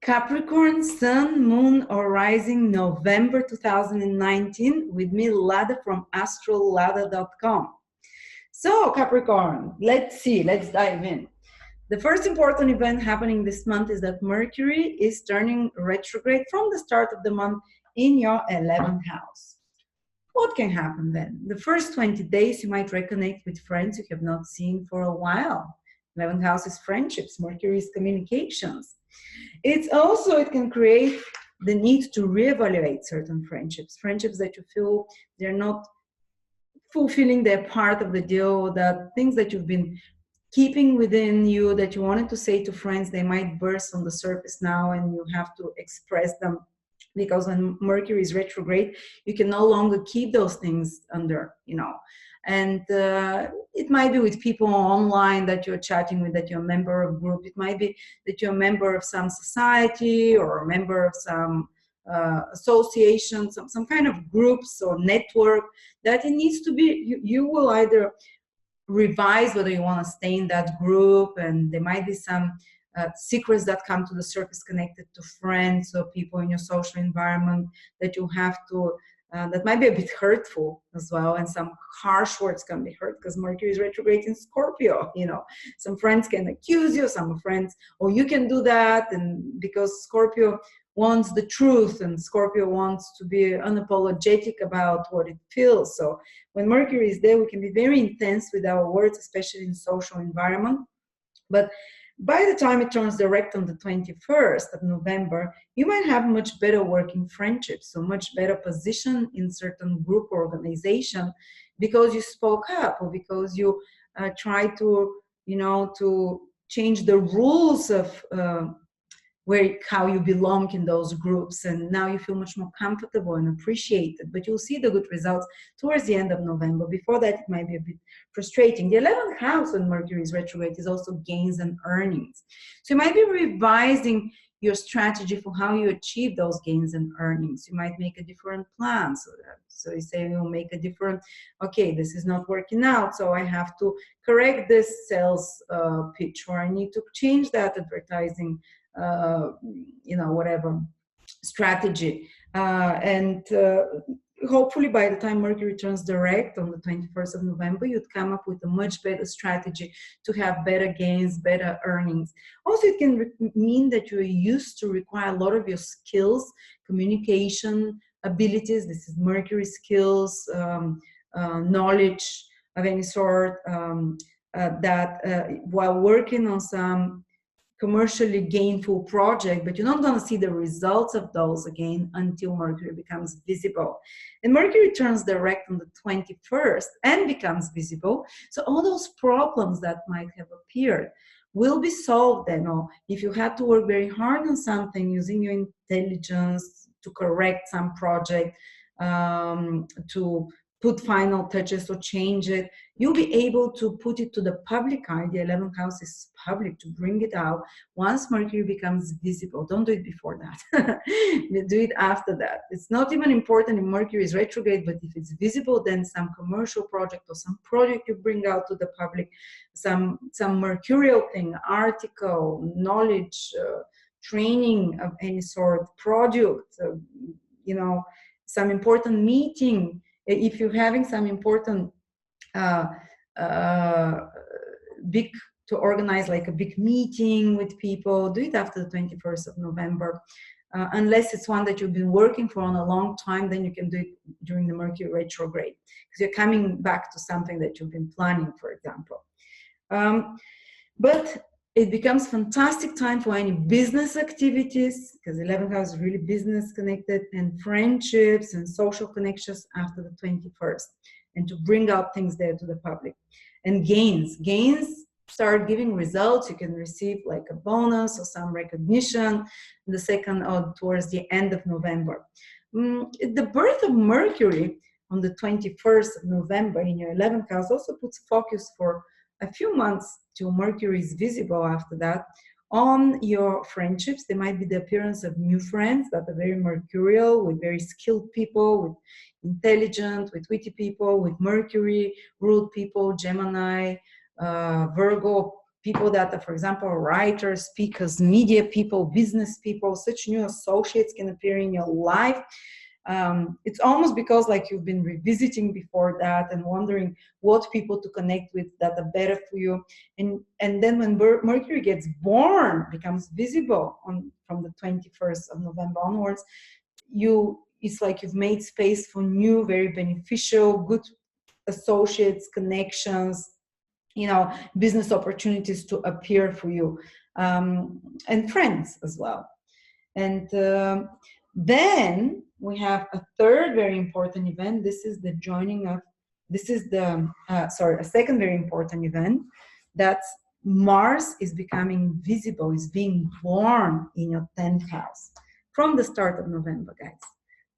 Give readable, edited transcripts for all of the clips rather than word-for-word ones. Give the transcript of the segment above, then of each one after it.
Capricorn, Sun, Moon, or Rising, November 2019, with me, Lada from astrolada.com. So, Capricorn, let's dive in. The first important event happening this month is that Mercury is turning retrograde from the start of the month in your 11th house. What can happen then? The first 20 days, you might reconnect with friends you have not seen for a while. 11th house is friendships, Mercury is communications. It can create the need to reevaluate certain friendships that you feel they're not fulfilling their part of the deal, that things that you've been keeping within you that you wanted to say to friends, they might burst on the surface now and you have to express them, because when Mercury is retrograde, you can no longer keep those things under, and it might be with people online that you're chatting with, that you're a member of a group. It might be that you're a member of some society or a member of some association, some kind of groups or network, that it needs to be, you will either revise whether you want to stay in that group, and there might be some secrets that come to the surface connected to friends or people in your social environment that you have to, that might be a bit hurtful as well, and some harsh words can be heard because Mercury is retrograde in Scorpio. Some friends can accuse you, some friends, oh, you can do that, and because Scorpio wants the truth and Scorpio wants to be unapologetic about what it feels. So when Mercury is there, we can be very intense with our words, especially in social environment. But by the time it turns direct on the 21st of November, you might have much better working friendships, so much better position in certain group or organization, because you spoke up or because you try to, to change the rules of how you belong in those groups, and now you feel much more comfortable and appreciated. But you'll see the good results towards the end of November. Before that, it might be a bit frustrating. The 11th house when Mercury is retrograde is also gains and earnings. So you might be revising your strategy for how you achieve those gains and earnings. You might make a different plan. So you say, you'll make a different, okay, this is not working out, so I have to correct this sales pitch, or I need to change that advertising whatever strategy, and hopefully by the time Mercury turns direct on the 21st of November, you'd come up with a much better strategy to have better gains, better earnings. Also, it can mean that you're used to require a lot of your skills, communication abilities. This is Mercury skills, knowledge of any sort, while working on some commercially gainful project, but you're not going to see the results of those again until Mercury becomes visible. And Mercury turns direct on the 21st and becomes visible. So all those problems that might have appeared will be solved then. Or if you had to work very hard on something using your intelligence to correct some project, to put final touches or change it, you'll be able to put it to the public eye. The 11th house is public, to bring it out once Mercury becomes visible. Don't do it before that. Do it after that. It's not even important if Mercury is retrograde, but if it's visible, then some commercial project or some project you bring out to the public, some mercurial thing, article, knowledge, training of any sort, product, some important meeting. If you're having some important big, to organize like a big meeting with people, do it after the 21st of November. Unless it's one that you've been working for on a long time, then you can do it during the Mercury retrograde, because you're coming back to something that you've been planning, for example. But it becomes fantastic time for any business activities, because 11th house is really business connected, and friendships and social connections after the 21st, and to bring out things there to the public. And gains start giving results. You can receive like a bonus or some recognition in the second or towards the end of November. The birth of Mercury on the 21st of November in your 11th house also puts focus for a few months till Mercury is visible after that on your friendships. There might be the appearance of new friends that are very mercurial, with very skilled people, with intelligent, with witty people, with Mercury ruled people, Gemini, Virgo people that are, for example, writers, speakers, media people, business people, such new associates can appear in your life. It's almost because like you've been revisiting before that and wondering what people to connect with that are better for you. And then when Mercury gets born, becomes visible from the 21st of November onwards, it's like you've made space for new, very beneficial, good associates, connections, business opportunities to appear for you, and friends as well. And then we have a third very important event. This is the a second very important event. That's Mars is becoming visible, is being born in your 10th house from the start of November, guys.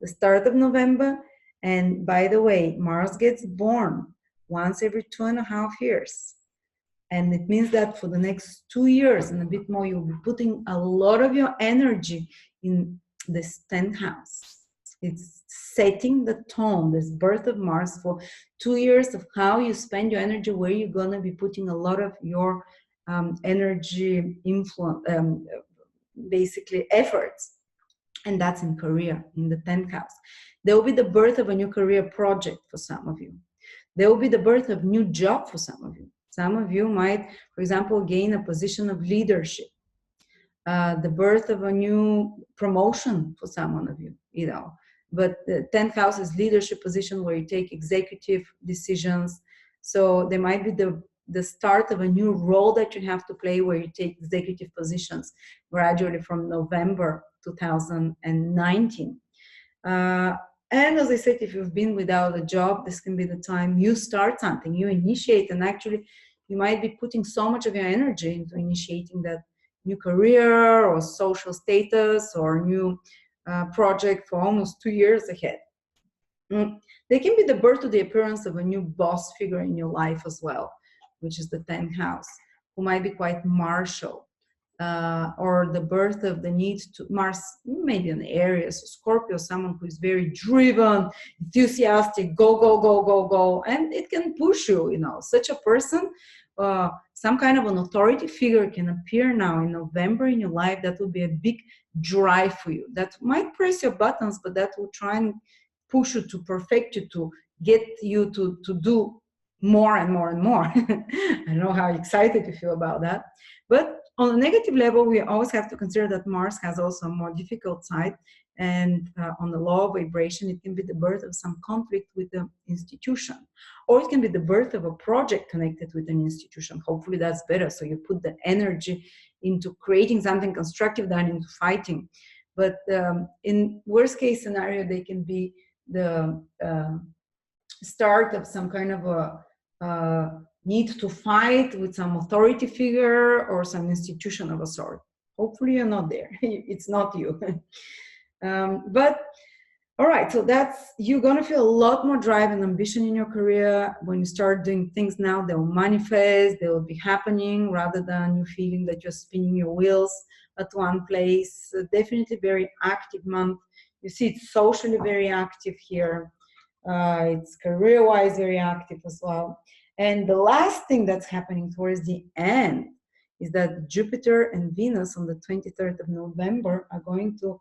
The start of November. And by the way, Mars gets born once every 2.5 years. And it means that for the next 2 years and a bit more, you'll be putting a lot of your energy in this 10th house. It's setting the tone, this birth of Mars, for 2 years of how you spend your energy, where you're going to be putting a lot of your energy, influence, basically efforts. And that's in career, in the 10th house. There will be the birth of a new career project for some of you. There will be the birth of new job for some of you. Some of you might, for example, gain a position of leadership. The birth of a new promotion for someone of you, But the 10th house is leadership position where you take executive decisions. So there might be the start of a new role that you have to play where you take executive positions gradually from November 2019. And as I said, if you've been without a job, this can be the time you start something, you initiate, and actually you might be putting so much of your energy into initiating that new career or social status or new project for almost 2 years ahead. They can be the birth of the appearance of a new boss figure in your life as well, which is the 10th house, who might be quite martial. Or the birth of the need to Mars, maybe an Aries, Scorpio, someone who is very driven, enthusiastic, go, go, go, go, go, and it can push you, Such a person, some kind of an authority figure can appear now in November in your life. That will be a big drive for you. That might press your buttons, but that will try and push you to perfect you, to get you to do more and more and more. I don't know how excited you feel about that. But on a negative level, we always have to consider that Mars has also a more difficult side. And on the low vibration, it can be the birth of some conflict with the institution. Or it can be the birth of a project connected with an institution. Hopefully that's better. So you put the energy into creating something constructive than into fighting. But in worst case scenario, they can be the start of some kind of a need to fight with some authority figure or some institution of a sort. Hopefully you're not there. It's not you. But all right, so you're going to feel a lot more drive and ambition in your career. When you start doing things now, they will manifest, they will be happening, rather than you feeling that you're spinning your wheels at one place. Definitely very active month. You see it's socially very active here. It's career-wise very active as well. And the last thing that's happening towards the end is that Jupiter and Venus on the 23rd of November are going to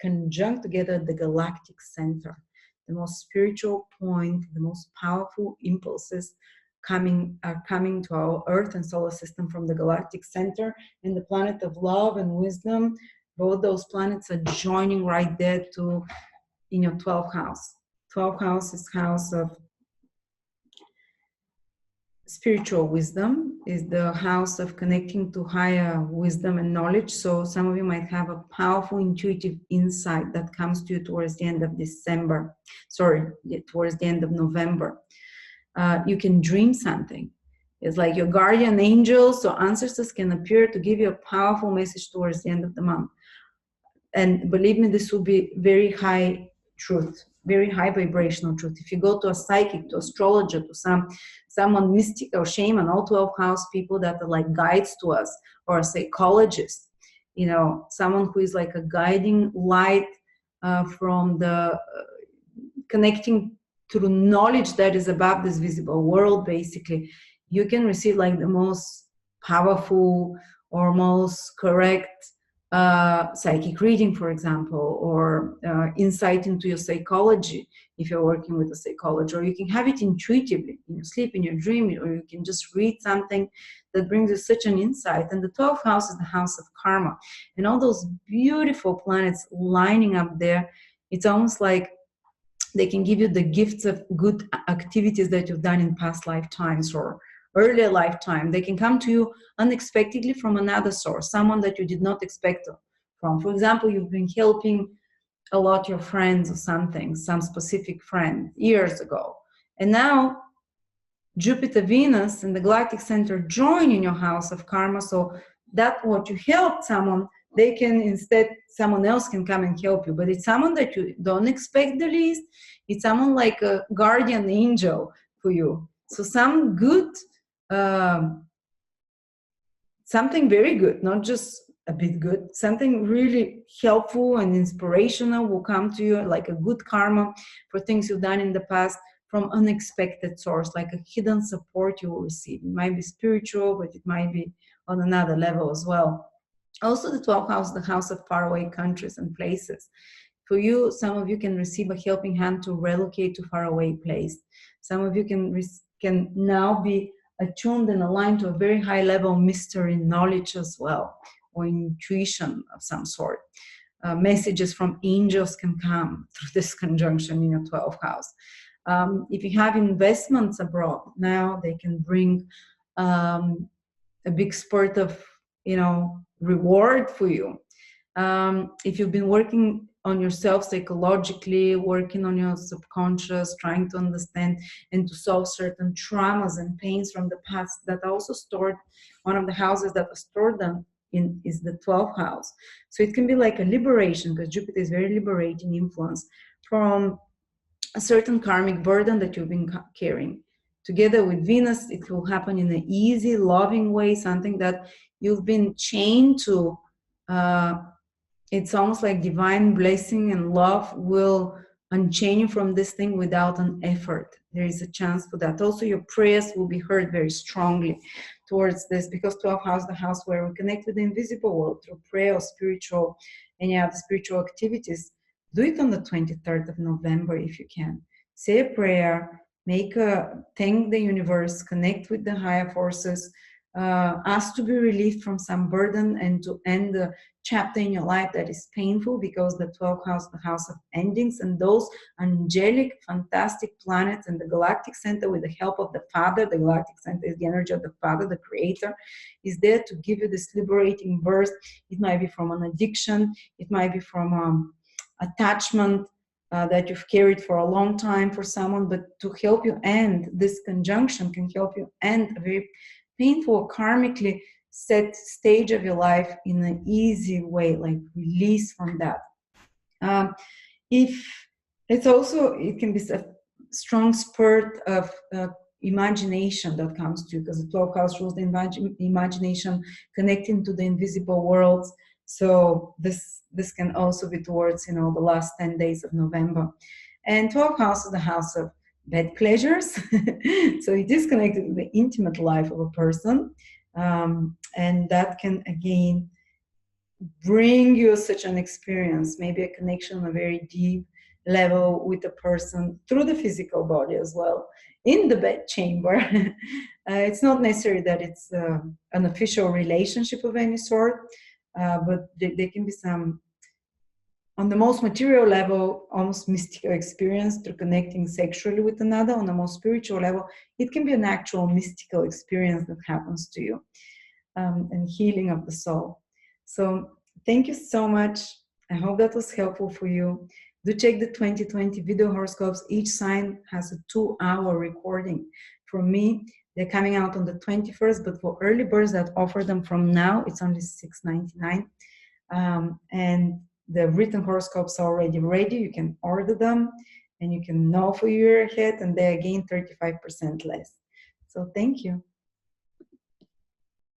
conjunct together the galactic center, the most spiritual point, the most powerful impulses are coming to our Earth and solar system from the galactic center, and the planet of love and wisdom. Both those planets are joining right there in your 12th house. 12th house is house of spiritual wisdom, is the house of connecting to higher wisdom and knowledge. So some of you might have a powerful intuitive insight that comes to you towards the end of towards the end of November. You can dream something. It's like your guardian angels or ancestors can appear to give you a powerful message towards the end of the month. And believe me, this will be very high truth, very high vibrational truth. If you go to a psychic, to astrologer, to someone mystic or shaman, all 12 house people that are like guides to us, or a psychologist, someone who is like a guiding light from the connecting to the knowledge that is above this visible world, basically, you can receive like the most powerful or most correct psychic reading, for example, or insight into your psychology if you're working with a psychologist, or you can have it intuitively in your sleep, in your dream, or you can just read something that brings you such an insight. And the 12th house is the house of karma, and all those beautiful planets lining up there, it's almost like they can give you the gifts of good activities that you've done in past lifetimes or earlier lifetime. They can come to you unexpectedly from another source, someone that you did not expect from. For example, you've been helping a lot your friends or something, some specific friend years ago. And now Jupiter, Venus, and the galactic center join in your house of karma. So that what you helped someone, they can instead, someone else can come and help you. But it's someone that you don't expect the least. It's someone like a guardian angel for you. So some good, something very good, not just a bit good, something really helpful and inspirational will come to you, like a good karma for things you've done in the past from unexpected source, like a hidden support you will receive. It might be spiritual, but it might be on another level as well. Also, the 12th house, the house of faraway countries and places. For you, some of you can receive a helping hand to relocate to faraway place. Some of you can now be attuned and aligned to a very high level of mystery knowledge as well, or intuition of some sort. Messages from angels can come through this conjunction in your 12th house. If you have investments abroad, now they can bring a big spurt of, reward for you. If you've been working on yourself psychologically, working on your subconscious, trying to understand and to solve certain traumas and pains from the past that are also stored, one of the houses that are stored them in is the 12th house. So it can be like a liberation, because Jupiter is very liberating influence from a certain karmic burden that you've been carrying. Together with Venus, it will happen in an easy, loving way, something that you've been chained to. It's almost like divine blessing and love will unchain you from this thing without an effort. There is a chance for that. Also, your prayers will be heard very strongly towards this, because 12th house, the house where we connect with the invisible world through prayer or spiritual, any other spiritual activities. Do it on the 23rd of November if you can. Say a prayer, thank the universe, connect with the higher forces, ask to be relieved from some burden and to end the chapter in your life that is painful, because the 12th house, the house of endings, and those angelic, fantastic planets and the galactic center with the help of the Father, the galactic center is the energy of the Father, the Creator, is there to give you this liberating burst. It might be from an addiction, it might be from attachment that you've carried for a long time for someone, but to help you end this conjunction can help you end a very painful, karmically set stage of your life in an easy way, like release from that. If it's also, it can be a strong spurt of imagination that comes to you, because the 12th house rules the imagination, connecting to the invisible worlds. So this can also be towards, the last 10 days of November. And 12th house is the house of bed pleasures. So it is connected to the intimate life of a person. And that can, again, bring you such an experience, maybe a connection on a very deep level with a person through the physical body as well, in the bed chamber. It's not necessary that it's an official relationship of any sort, but there can be some, on the most material level, almost mystical experience through connecting sexually with another. On the most spiritual level, it can be an actual mystical experience that happens to you, and healing of the soul. So thank you so much. I hope that was helpful for you. Do check the 2020 video horoscopes. Each sign has a 2-hour recording. For me, they're coming out on the 21st, but for early birds that offer them from now, it's only $6.99. And the written horoscopes are already ready. You can order them and you can know for your year ahead, and they're again 35% less. So thank you.